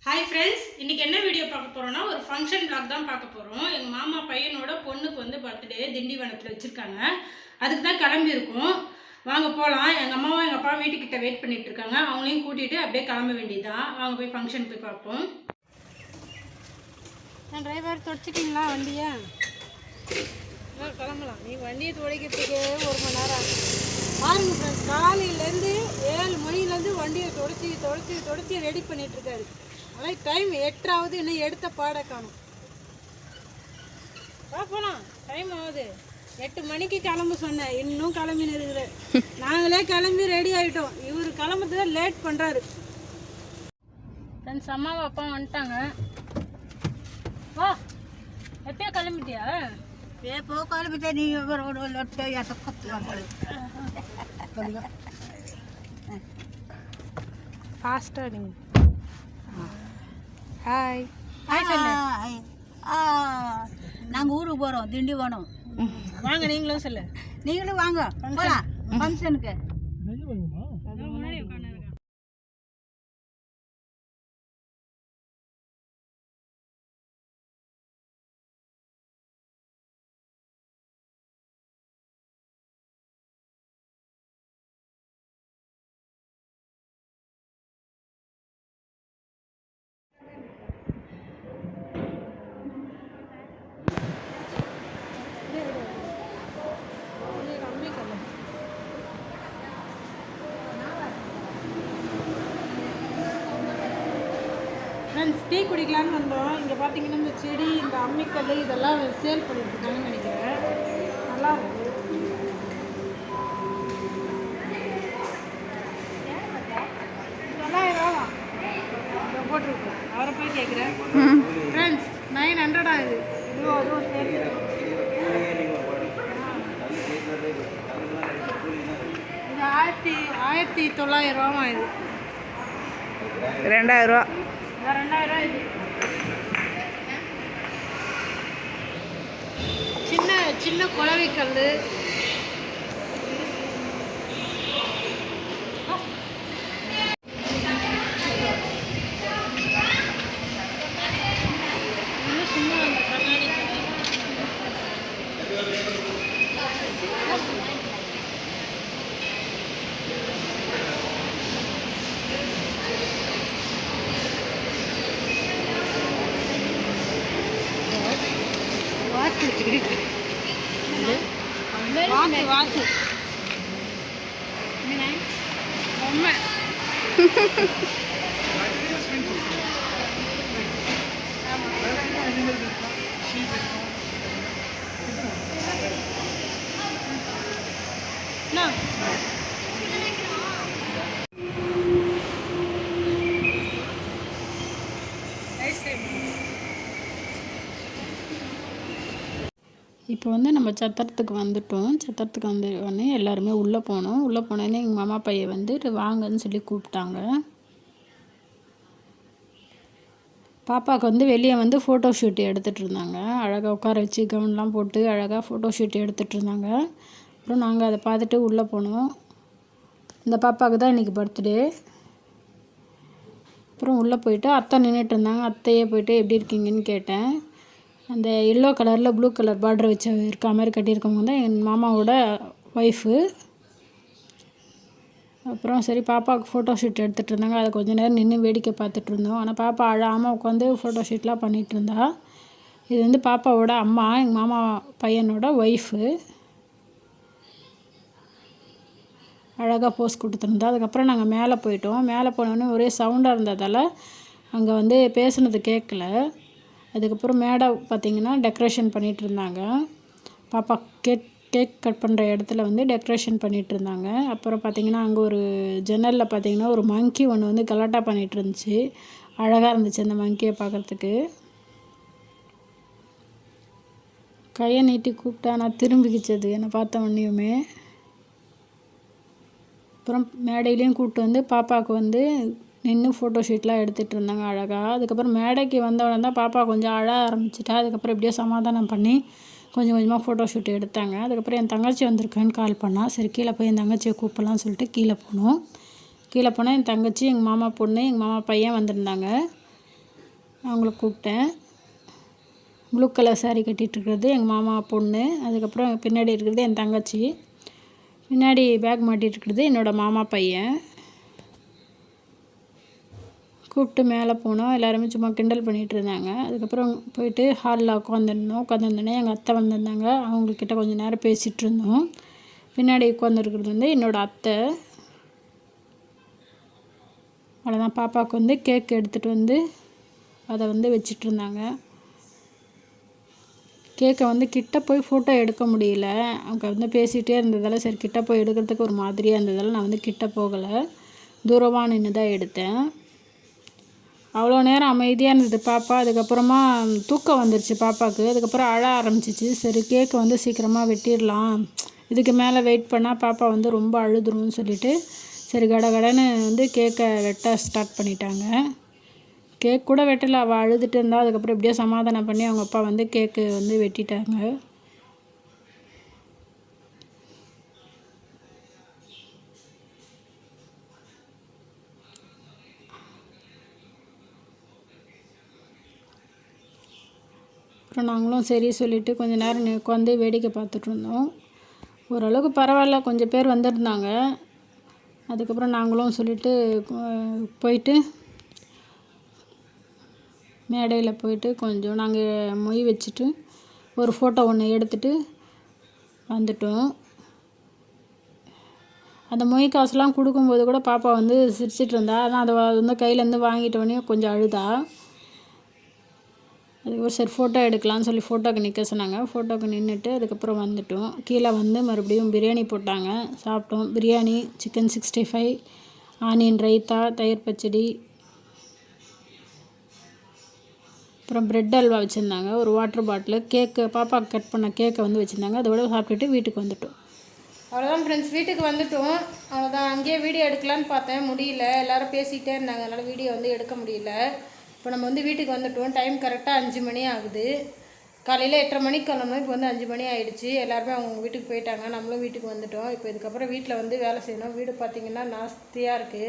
Hi friends, இன்றைக்கி என்ன video பார்க்க போகிறோன்னா ஒரு ஃபங்க்ஷன் விளாக் தான் பார்க்க போகிறோம். எங்கள் மாமா பையனோட பொண்ணுக்கு வந்து பர்த்டே திண்டிவனத்தில் வச்சுருக்காங்க. அதுக்கு தான் கிளம்பியிருக்கோம். வாங்க போகலாம். எங்கள் அம்மாவும் எங்கள் அப்பாவும் வீட்டுக்கிட்ட வெயிட் பண்ணிகிட்ருக்காங்க. அவங்களையும் கூட்டிகிட்டு அப்படியே கிளம்ப வேண்டியதுதான். வாங்க போய் ஃபங்க்ஷன் போய் பார்ப்போம். என் டிரைவர் தொடச்சிட்டிங்களா வண்டியை? கிளம்பலாம். நீ வண்டியை துடைக்கிறதுக்கு 1 மணி நேரம் ஆகும். பாருங்க ஃப்ரெண்ட்ஸ், காலையிலேருந்து 7 மணிலேருந்து வண்டியை தொடச்சி ரெடி பண்ணிகிட்ருக்காரு. ஆனால் டைம் 8 ஆகுது, இன்னும் எடுத்த பாட காணும். போகலாம், டைம் ஆகுது. 8 மணிக்கு கிளம்ப சொன்னேன், இன்னும் கிளம்பின்னு இருக்குது. நாங்களே கிளம்பி ரெடி ஆகிட்டோம். இவர் கிளம்புறதுதான் லேட் பண்ணுறாரு. ஃப்ரெண்ட்ஸ், அம்மாவும் அப்பா வந்துட்டாங்க. வா, எப்பயா கிளம்பிட்டியா? எப்போ கிளம்பிட்டேன். நீங்கள் ஃபாஸ்ட்டாக நீங்கள். ஹாய் ஹாய் சொல்லு. நாங்கள் ஊருக்கு போகிறோம், திண்டிவனம். வாங்க, நீங்களும் சொல்லு. நீங்களும் வாங்க போகலாம் ஃபங்க்ஷனுக்கு. ஃப்ரெண்ட்ஸ், டீ குடிக்கலான்னு வந்தோம். இங்கே பார்த்தீங்கன்னா இந்த செடி, இந்த அம்மிக்கல் இதெல்லாம் சேல் பண்ணிட்டுருக்காங்கன்னு நினைக்கிறேன். நல்லா இருக்கு. போட்டிருக்கோம். அவரை போய் கேட்குறேன். ஃப்ரெண்ட்ஸ், 900 ஆகுது. அதுவும் சேர்த்து இது 1900 ஆகுது. 2000 ரூபா. 2000 இது. சின்ன சின்ன குளவிக்கல். சும்மா அந்த கண்ணாடி வாத்து பொம்மை. இப்போ வந்து நம்ம சத்திரத்துக்கு வந்துட்டோம். சத்திரத்துக்கு வந்து உடனே எல்லாருமே உள்ளே போனோம். உள்ளே போனோடனே எங்கள் மாமா பையன் வந்து வாங்கன்னு சொல்லி கூப்பிட்டாங்க. பாப்பாவுக்கு வந்து வெளியே வந்து ஃபோட்டோ ஷூட் எடுத்துகிட்டு இருந்தாங்க. அழகாக உட்கார வச்சு கவுன்லாம் போட்டு அழகாக ஃபோட்டோ ஷூட் எடுத்துகிட்டு இருந்தாங்க. அப்புறம் நாங்கள் அதை பார்த்துட்டு உள்ளே போனோம். இந்த பாப்பாவுக்கு தான் இன்றைக்கி பர்த்டே. அப்புறம் உள்ளே போயிட்டு அத்தை நின்றுட்டு இருந்தாங்க. அத்தையே போயிட்டு எப்படி இருக்கீங்கன்னு கேட்டேன். அந்த எல்லோ கலரில் ப்ளூ கலர் பார்டர் வச்சு இருக்க மாதிரி கட்டியிருக்கவங்க தான் என் மாமாவோட ஒய்ஃபு. அப்புறம் சரி, பாப்பாவுக்கு ஃபோட்டோ ஷூட் எடுத்துகிட்டு இருந்தாங்க. அதை கொஞ்சம் நேரம் நின்று வேடிக்கை பார்த்துட்டு இருந்தோம். ஆனால் பாப்பா அழாமல் உட்காந்து ஃபோட்டோ ஷூட்லாம் பண்ணிகிட்டு இருந்தா. இது வந்து பாப்பாவோட அம்மா, எங்கள் மாமா பையனோட ஒய்ஃபு. அழகாக போஸ் கொடுத்துருந்தா. அதுக்கப்புறம் நாங்கள் மேலே போயிட்டோம். மேலே போனோடனே ஒரே சவுண்டாக இருந்ததால் அங்கே வந்து பேசுனது கேட்கல. அதுக்கப்புறம் மேடை பார்த்திங்கன்னா டெக்கரேஷன் பண்ணிகிட்டு இருந்தாங்க. பாப்பா கேக் கட் பண்ணுற இடத்துல வந்து டெக்கரேஷன் பண்ணிகிட்டு இருந்தாங்க. அப்புறம் பார்த்திங்கன்னா அங்கே ஒரு ஜன்னலில் பார்த்திங்கன்னா ஒரு மங்கி ஒன்று வந்து கலாட்டா பண்ணிகிட்டு இருந்துச்சு. அழகாக இருந்துச்சு அந்த மங்கியை பார்க்குறதுக்கு. கையை நீட்டி கூப்பிட்டா நான் திரும்பிக்கிச்சது என்னை பார்த்த உடனேயுமே. அப்புறம் மேடையிலையும் கூப்பிட்டு வந்து பாப்பாவுக்கு வந்து நின்று ஃபோட்டோ ஷூட்லாம் எடுத்துகிட்டு இருந்தாங்க அழகாக. அதுக்கப்புறம் மேடைக்கு வந்தவுடனே தான் பாப்பா கொஞ்சம் அழ ஆரம்பிச்சிட்டா. அதுக்கப்புறம் எப்படியோ சமாதானம் பண்ணி கொஞ்சம் கொஞ்சமாக ஃபோட்டோ ஷூட் எடுத்தாங்க. அதுக்கப்புறம் என் தங்கச்சி வந்திருக்கேன்னு கால் பண்ணால், சரி கீழே போய் என் தங்கச்சியை கூப்பிடலான்னு சொல்லிட்டு கீழே போனோம். கீழே போனால் என் தங்கச்சி, எங்கள் மாமா பொண்ணு, எங்கள் மாமா பையன் வந்திருந்தாங்க. அவங்கள கூப்பிட்டேன். ப்ளூ கலர் சாரீ கட்டிகிட்ருக்கிறது எங்கள் மாமா பொண்ணு. அதுக்கப்புறம் பின்னாடி இருக்கிறது என் தங்கச்சி. பின்னாடி பேக் மாட்டிகிட்ருக்கிறது என்னோடய மாமா பையன். கூப்பிட்டு மேலே போனோம். எல்லாருமே சும்மா கிண்டல் பண்ணிகிட்டு இருந்தாங்க. அதுக்கப்புறம் போயிட்டு ஹாலில் உட்காந்துருந்தோன்னே எங்கள் அத்தை வந்திருந்தாங்க. அவங்கக்கிட்ட கொஞ்சம் நேரம் பேசிகிட்டு இருந்தோம். பின்னாடி உட்காந்துருக்கிறது வந்து என்னோடய அத்தை. அவ்வளோதான். பாப்பாவுக்கு வந்து கேக் எடுத்துகிட்டு வந்து அதை வந்து வச்சிட்ருந்தாங்க. கேக்கை வந்து கிட்ட போய் ஃபோட்டோ எடுக்க முடியல. அவங்க வந்து பேசிகிட்டே இருந்ததால் சரி கிட்ட போய் எடுக்கிறதுக்கு ஒரு மாதிரியாக இருந்ததால் நான் வந்து கிட்ட போகலை. தூரமாக நின்று தான் எடுத்தேன். அவ்வளோ நேரம் அமைதியாக இருந்தது பாப்பா. அதுக்கப்புறமா தூக்கம் வந்துருச்சு பாப்பாவுக்கு. அதுக்கப்புறம் அழ ஆரம்பிச்சிச்சு. சரி கேக்கை வந்து சீக்கிரமாக வெட்டிடலாம், இதுக்கு மேலே வெயிட் பண்ணால் பாப்பா வந்து ரொம்ப அழுதுரும்னு சொல்லிவிட்டு சரி கடகடன்னு வந்து கேக்கை வெட்ட ஸ்டார்ட் பண்ணிட்டாங்க. கேக் கூட வெட்டலை, அவள் அழுதுட்டு இருந்தால். அதுக்கப்புறம் எப்படியோ சமாதானம் பண்ணி அவங்க அப்பா வந்து கேக்கு வந்து வெட்டிட்டாங்க. அப்புறம் நாங்களும் சரி சொல்லிவிட்டு கொஞ்சம் நேரம் உட்காந்து வேடிக்கை பார்த்துட்டு இருந்தோம். ஓரளவுக்கு பரவாயில்ல, கொஞ்சம் பேர் வந்திருந்தாங்க. அதுக்கப்புறம் நாங்களும் சொல்லிவிட்டு போயிட்டு மேடையில் போயிட்டு கொஞ்சம் நாங்கள் மொய் வச்சுட்டு ஒரு ஃபோட்டோ ஒன்று எடுத்துகிட்டு வந்துட்டோம். அந்த மொய் காசுலாம் கொடுக்கும்போது கூட பாப்பா வந்து சிரிச்சிட்டு இருந்தா. ஆனால் அதை வந்து கையிலேருந்து வாங்கிட்டோடனே கொஞ்சம் அழுதா. அதுக்கப்புறம் சரி ஃபோட்டோ எடுக்கலாம்னு சொல்லி ஃபோட்டோக்கு நிற்க சொன்னாங்க. ஃபோட்டோக்கு நின்றுட்டு அதுக்கப்புறம் வந்துட்டோம். கீழே வந்து மறுபடியும் பிரியாணி போட்டாங்க, சாப்பிட்டோம். பிரியாணி, சிக்கன் 65, ஆனியன் ரைத்தா, தயிர் பச்சடி, அப்புறம் ப்ரெட் அல்வா வச்சுருந்தாங்க, ஒரு வாட்டர் பாட்டில், கேக்கு, பாப்பாவுக்கு கட் பண்ண கேக்கை வந்து வச்சுருந்தாங்க. அதோட சாப்பிட்டுட்டு வீட்டுக்கு வந்துட்டோம். அவ்வளோதான் ஃப்ரெண்ட்ஸ், வீட்டுக்கு வந்துட்டோம். அவ்வளோதான். அங்கேயே வீடியோ எடுக்கலான்னு பார்த்தேன், முடியல. எல்லோரும் பேசிகிட்டே இருந்தாங்க, அதனால் வீடியோ வந்து எடுக்க முடியல. இப்போ நம்ம வந்து வீட்டுக்கு வந்துட்டோம். டைம் கரெக்டாக 5 மணி ஆகுது. காலையில் 8:30 மணிக்கு கிளம்பணும். இப்போ வந்து 5 மணி ஆகிடுச்சு. எல்லாருமே அவங்க வீட்டுக்கு போயிட்டாங்க, நம்மளும் வீட்டுக்கு வந்துட்டோம். இப்போ இதுக்கப்புறம் வீட்டில் வந்து வேலை செய்யணும். வீடு பார்த்திங்கன்னா நாஸ்தியாக இருக்குது.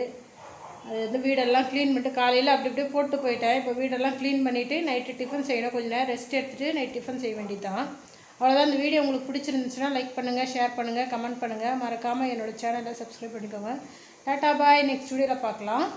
அது வந்து வீடெல்லாம் க்ளீன் பண்ணிட்டு காலையில் அப்படி அப்படியே போட்டு போயிட்டேன். இப்போ வீடெல்லாம் க்ளீன் பண்ணிவிட்டு நைட்டு டிஃபன் செய்யணும். கொஞ்சம் நேரம் ரெஸ்ட் எடுத்துகிட்டு நைட் டிஃபன் செய்ய வேண்டியது தான். அவ்வளோதான். இந்த வீடியோ உங்களுக்கு பிடிச்சிருந்துச்சுன்னா லைக் பண்ணுங்கள், ஷேர் பண்ணுங்கள், கமெண்ட் பண்ணுங்கள். மறக்காமல் என்னோடய சேனலை சப்ஸ்கிரைப் பண்ணிக்கோங்க. டாட்டா பாய். நெக்ஸ்ட் வீடியோவில் பார்க்கலாம்.